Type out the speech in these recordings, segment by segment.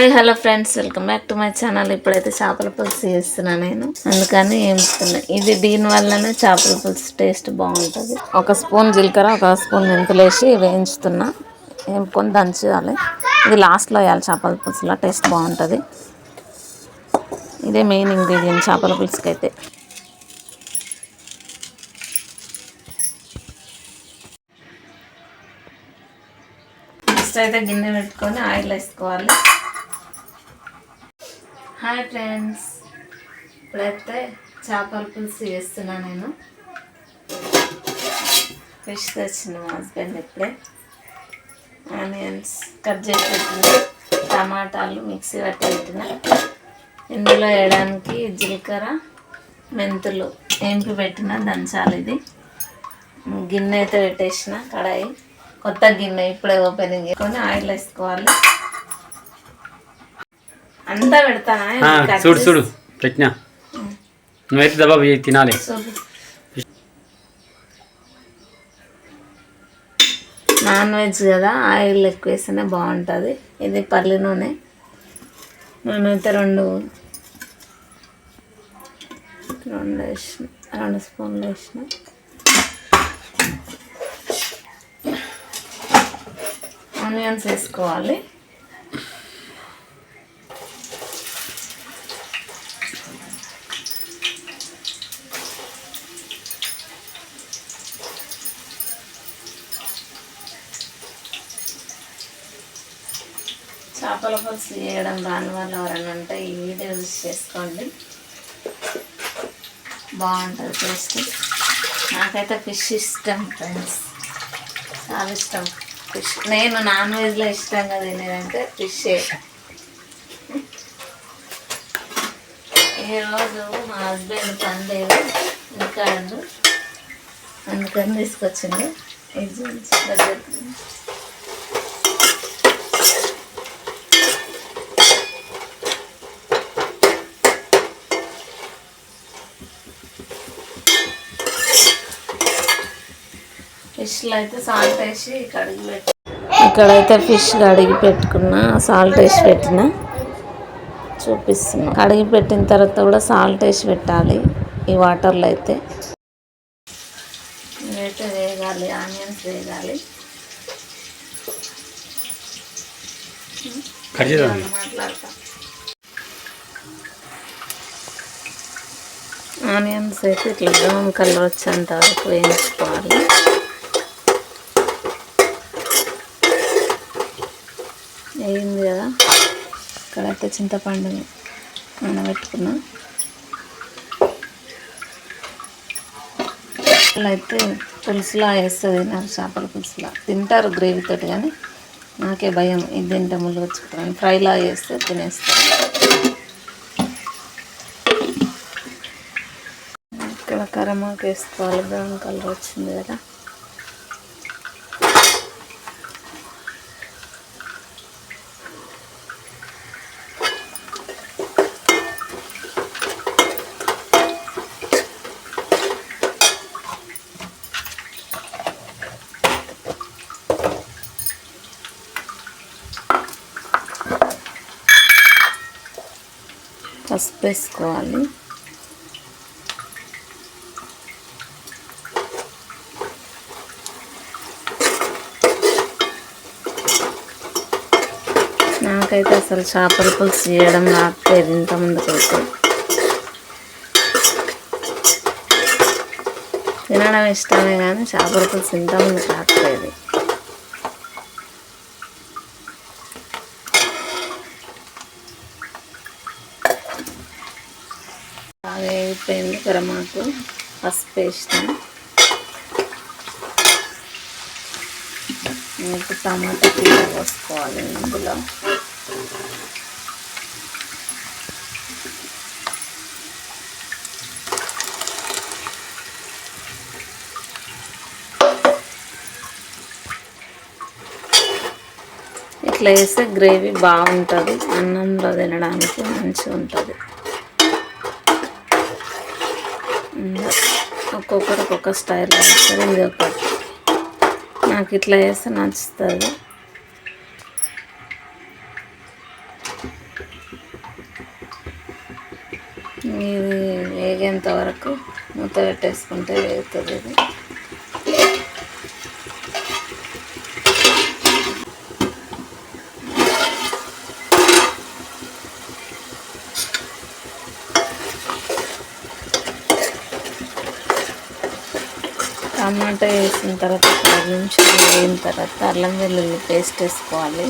Hi hello friends, welcome back to my channel. ఇప్పుడైతే చేపల పులుసు చేస్తున్నా నేను, అందుకని ఏంపుతున్నా. ఇది దీనివల్లనే చేపల పులుసు టేస్ట్ బాగుంటుంది. ఒక స్పూన్ జీలకర్ర, ఒక స్పూన్ మెంతులు వేసి వేయించుతున్నా. వేపుకొని దంచాలి. ఇది లాస్ట్లో వేయాలి. చేపల పులుసులో టేస్ట్ బాగుంటుంది. ఇదే మెయిన్ ఇంగ్రీడియంట్ చేపల పులుసుకి అయితే. ఫస్ట్ అయితే గిన్నె పెట్టుకొని ఆయిల్ వేసుకోవాలి. హాయ్ ఫ్రెండ్స్, ఇప్పుడైతే చేపల పులుసు చేస్తున్నా నేను. ఫిష్ తెచ్చిన మా హస్బెండ్ ఇప్పుడే. ఆనియన్స్ కట్ చేసి పెట్టిన, టమాటాలు మిక్సీ పట్టి పెట్టిన. ఇందులో వేయడానికి జీలకర్ర, మెంతులు ఏంపి పెట్టిన, దంచాలి. ఇది గిన్నె అయితే పెట్టేసిన, కడాయి కొత్త గిన్నె ఇప్పుడే ఓపెనింగ్ చేసుకొని ఆయిల్ వేసుకోవాలి. అంతా పెడతానా? చూడు పెట్టినా, నువ్వైతే దబా తినాలి. నాన్ వెజ్ కదా, ఆయిల్ ఎక్కువ వేస్తేనే బాగుంటుంది. ఇది పల్లి నూనె. నేనైతే రెండు వేసిన, 2 స్పూన్లు వేసిన. ఆనియన్స్ వేసుకోవాలి. చేపల పులుసు చేయడం రాని వాళ్ళు ఎవరైనా ఉంటే ఈ వీడియో యూజ్ చేసుకోండి, బాగుంటుంది టేస్ట్. నాకైతే ఫిష్ ఇష్టం ఫ్రెండ్స్, చాలా ఇష్టం ఫిష్. నేను నాన్ వెజ్లో ఇష్టంగా తినేదంటే ఫిషే. ఈరోజు మా హస్బెండ్ పని లేదు, ఇంకా అందుకని తీసుకొచ్చింది. ఇది దగ్గర ఫిష్లో అయితే సాల్ట్ వేసి కడిగి పెట్టి, ఇక్కడైతే ఫిష్ కడిగి పెట్టుకున్న, సాల్ట్ వేసి పెట్టిన, చూపిస్తున్నా. కడిగి పెట్టిన తర్వాత కూడా సాల్ట్ వేసి పెట్టాలి ఈ వాటర్లో. అయితే ఇదైతే వేగాలి, ఆనియన్స్ వేగాలి. మాట్లాడతా. ఆనియన్స్ అయితే ఇట్లా బ్రౌన్ కలర్ వచ్చేంత వరకు వేయించుకోవాలి. వేయింది కదా, ఇక్కడైతే చింతపండు నానబెట్టుకున్నా. అయితే పులుసులా వేస్తుంది, నాకు చేపల పులుసులా తింటారు గ్రేవీతో, కానీ నాకే భయం ఇది తింటే ముళ్ళు వచ్చుకుంటాను. ఫ్రైలా వేస్తే తినేస్తాను. ఇక్కడ కరమాకు వేసుకోవాలి, బ్రౌన్ కలర్ వచ్చింది కదా. పసుపు వేసుకోవాలి. నాకైతే అసలు చేపల పులుసు చేయడం రాకపోయేది ఇంత ముందుకైతే. తినడం ఇష్టమే కానీ చేపల పులుసు ఇంత ముందుకు రాకపోయేది. బాగా అయిపోయింది కరమాకు, పసుపు వేసిన. ఇప్పుడు టమాటా కూర పోసుకోవాలి ఇందులో. ఇట్లా వేస్తే గ్రేవీ బాగుంటుంది, అన్నంలో తినడానికి మంచిగా ఉంటుంది. ఒక్కొక్కరు ఒక్కొక్క స్టైల్ వేస్తారు. ఇది ఒకటి నాకు ఇట్లా వేస్తే నచ్చుతుంది. వేగేంత వరకు మూత పెట్టేసుకుంటే వేగుతుంది ఇది. టమాటా వేసిన తర్వాత 10 నిమిషాలు వేగిన తర్వాత అల్లం వెల్లుల్లి పేస్ట్ వేసుకోవాలి.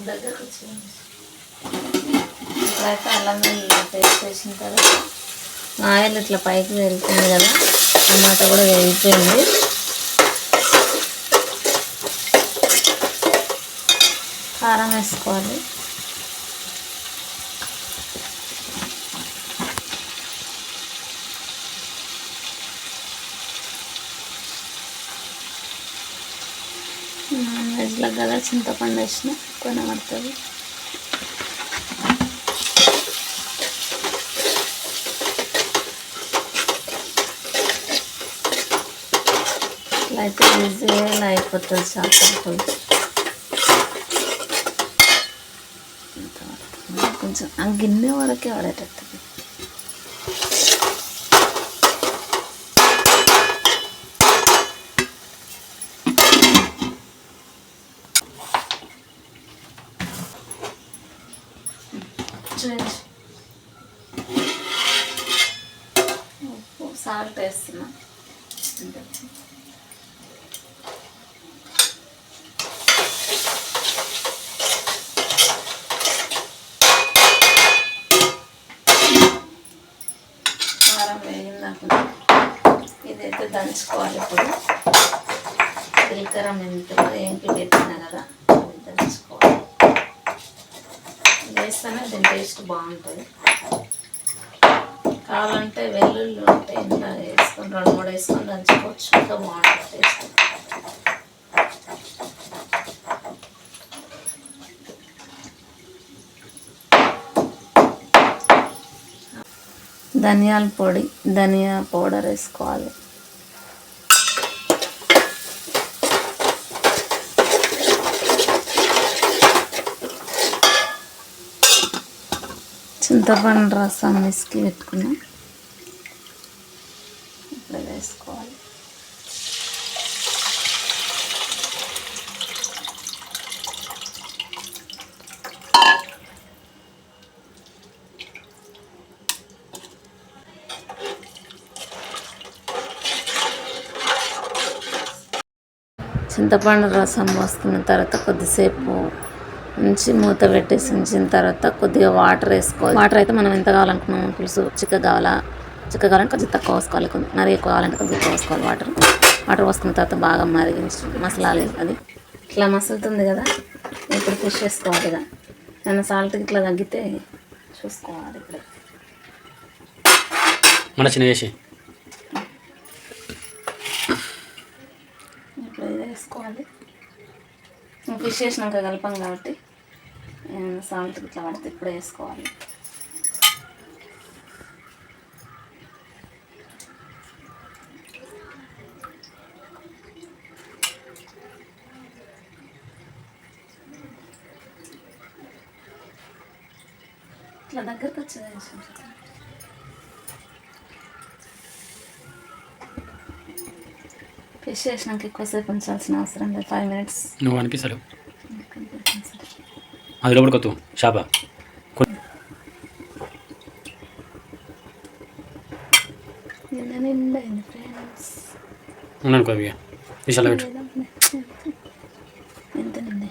దగ్గరకు వచ్చేయండి. ఇప్పుడైతే అల్లం వెల్లుల్లి పేస్ట్ వేసిన తర్వాత ఆయిల్ ఇట్లా పైకి వెళ్తుంది కదా, టమాటా కూడా వేగిపోయింది. కారం వేసుకోవాలి. నాన్ వెజ్లో కదా చింతపండు వేసిన కొన పడుతుంది. ఇట్లా అయితే ఈజీగా అయిపోతుంది చేపల పులుసు. కొంచెం ఆ గిన్నె వరకే పడేటట్టు. ఉప్పు సాల్ట్ వేస్తున్నా. కారం వేగిందాక ఇదైతే దంచుకోవాలి. ఇప్పుడు జీలకర్ర మెంతులు ఏంపి పెట్టినా కదా, అది దంచుకోవాలి. వేస్తేనే దీని టేస్ట్ బాగుంటుంది. కావాలంటే వెల్లుల్లి ఉంటే ఇంట్లో వేసుకొని 2-3 వేసుకొని దంచుకోవచ్చు, ఇంకా బాగుంటుంది టేస్ట్. ధనియాల పొడి, ధనియా పౌడర్ వేసుకోవాలి. చింతపండు రసం మిస్కి పెట్టుకున్నాం, ఇప్పుడు వేసుకోవాలి. చింతపండు రసం పోసుకున్న తర్వాత కొద్దిసేపు ఉంచి మూత పెట్టేసి ఉంచిన తర్వాత కొద్దిగా వాటర్ వేసుకోవాలి. వాటర్ అయితే మనం ఎంత కావాలనుకున్నాం, పులుసు చిక్కగా కావాలంటే కొంచెం తక్కువ పోసుకోవాలి, మరి ఎక్కువ కావాలంటే కొద్దిగా ఎక్కువ పోసుకోవాలి. వాటర్ పోసుకున్న తర్వాత బాగా మరిగించి మసలాలి. అది ఇట్లా మసులుతుంది కదా, ఇప్పుడు ఫిష్ వేసుకోవాలి. ఇక నేను సాల్ట్ ఇట్లా తగ్గితే చూసుకోవాలి. ఇప్పుడు మన చిన్న వేసి ఇప్పుడు ఇది వేసుకోవాలి. ఫిష్ వేసినాక కలపం కాబట్టి సాల్ట్ ఇట్లా పడితే ఇప్పుడే వేసుకోవాలి. ఇట్లా దగ్గరకు వచ్చేది ఫిష్ వేసినాక ఎక్కువసేపు ఉంచాల్సిన అవసరం లేదు. 5 minutes నువ్వు అనిపిస్తాడు. అది లోపల కొత్త షాప నిండైంది ఫ్రెండ్స్. ఉన్నాను కవి విశాల పెట్టు. ఎంత నిండి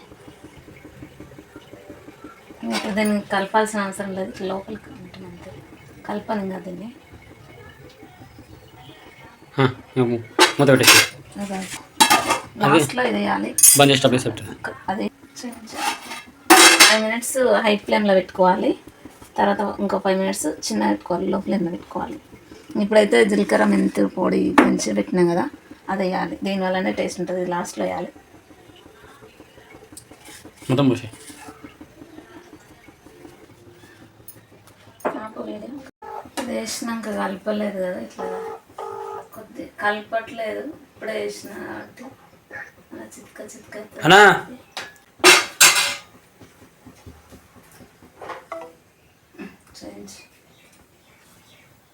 ఇప్పుడు దీన్ని కలపాల్సిన అవసరం లేదు, ఇట్లా లోపలికి ఉంటుంది అంతే. కలపాలి ఇంకా దీన్ని మూత పెట్టేసి లాస్ట్లో ఇది వేయాలి. బంద్ చేసి అది 5 minutes హై ఫ్లేమ్లో పెట్టుకోవాలి. తర్వాత ఇంకో 5 మినిట్స్ చిన్న పెట్టుకోవాలి, లో ఫ్లేమ్లో పెట్టుకోవాలి. ఇప్పుడైతే జీలకర్ర మెంతి పొడి పెంచి పెట్టినాం కదా, అది వేయాలి. దీనివల్లనే టేస్ట్ ఉంటుంది. లాస్ట్లో వేయాలి. మొత్తం పోసి ఇది వేసినాక కలపలేదు కదా, ఇట్లా కొద్ది కలపట్లేదు. ఇప్పుడే వేసిన కాబట్టి అలా చిత్క చిత్క అన్నా చేంజ్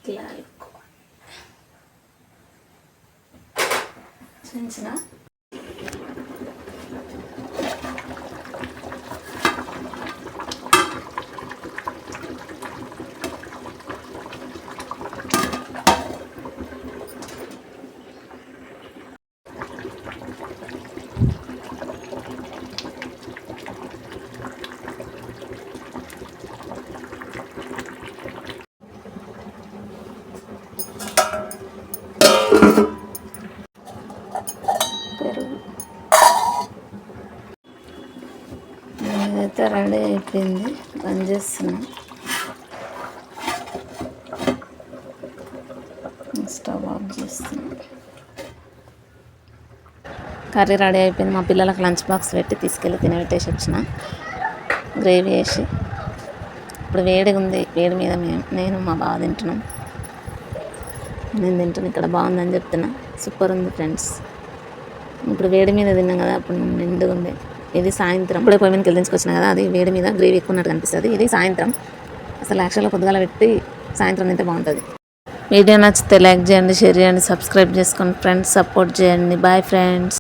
ఇట్లా కలుపుకోవాలి. చేంచిన పెరుగు ఇదైతే రెడీ అయిపోయింది. బంద్ చేస్తున్నాం. స్టవ్ ఆఫ్ చేస్తున్నాం. కర్రీ రెడీ అయిపోయింది. మా పిల్లలకు లంచ్ బాక్స్ పెట్టి తీసుకెళ్ళి తినబెట్టేసి వచ్చిన. గ్రేవీ వేసి ఇప్పుడు వేడిగా ఉంది. వేడి మీద నేను మా బావ తింటున్నాం. నేను తింటున్నా. ఇక్కడ బాగుందని చెప్తున్నా. సూపర్ ఉంది ఫ్రెండ్స్. ఇప్పుడు వేడి మీద తిన్నాం కదా, అప్పుడు నిండుగా ఉండే. ఇది సాయంత్రం ఇప్పుడే పొయ్యి మీదకి వెళ్ళించుకొచ్చినా కదా, అది వేడి మీద గ్రేవీ ఎక్కువ ఉన్నట్టు కనిపిస్తుంది. ఇది సాయంత్రం. అసలు యాక్చువల్గా పొద్దుగాల పెట్టి సాయంత్రం అయితే బాగుంటుంది. వీడియో నచ్చితే లైక్ చేయండి, షేర్ చేయండి, సబ్స్క్రైబ్ చేసుకోండి ఫ్రెండ్స్. సపోర్ట్ చేయండి. Bye friends.